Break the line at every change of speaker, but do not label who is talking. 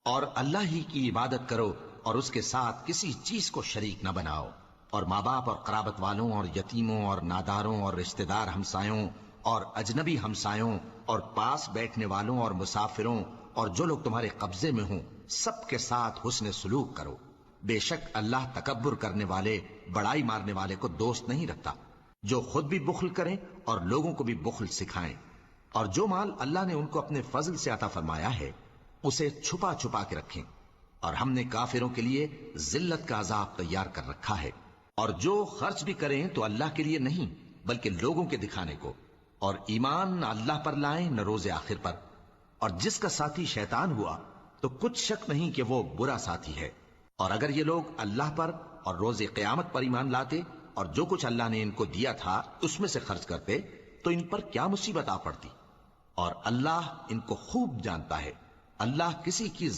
اور اللہ ہی کی عبادت کرو اور اس کے ساتھ کسی چیز کو شریک نہ بناؤ، اور ماں باپ اور قرابت والوں اور یتیموں اور ناداروں اور رشتہ دار ہمسایوں اور اجنبی ہمسایوں اور پاس بیٹھنے والوں اور مسافروں اور جو لوگ تمہارے قبضے میں ہوں سب کے ساتھ حسن سلوک کرو۔ بے شک اللہ تکبر کرنے والے، بڑائی مارنے والے کو دوست نہیں رکھتا۔ جو خود بھی بخل کریں اور لوگوں کو بھی بخل سکھائیں، اور جو مال اللہ نے ان کو اپنے فضل سے عطا فرمایا ہے اسے چھپا چھپا کے رکھیں، اور ہم نے کافروں کے لیے ذلت کا عذاب تیار کر رکھا ہے۔ اور جو خرچ بھی کریں تو اللہ کے لیے نہیں بلکہ لوگوں کے دکھانے کو، اور ایمان نہ اللہ پر لائیں نہ روز آخر پر، اور جس کا ساتھی شیطان ہوا تو کچھ شک نہیں کہ وہ برا ساتھی ہے۔ اور اگر یہ لوگ اللہ پر اور روز قیامت پر ایمان لاتے اور جو کچھ اللہ نے ان کو دیا تھا اس میں سے خرچ کرتے تو ان پر کیا مصیبت آ پڑتی، اور اللہ ان کو خوب جانتا ہے۔ اللہ کسی کی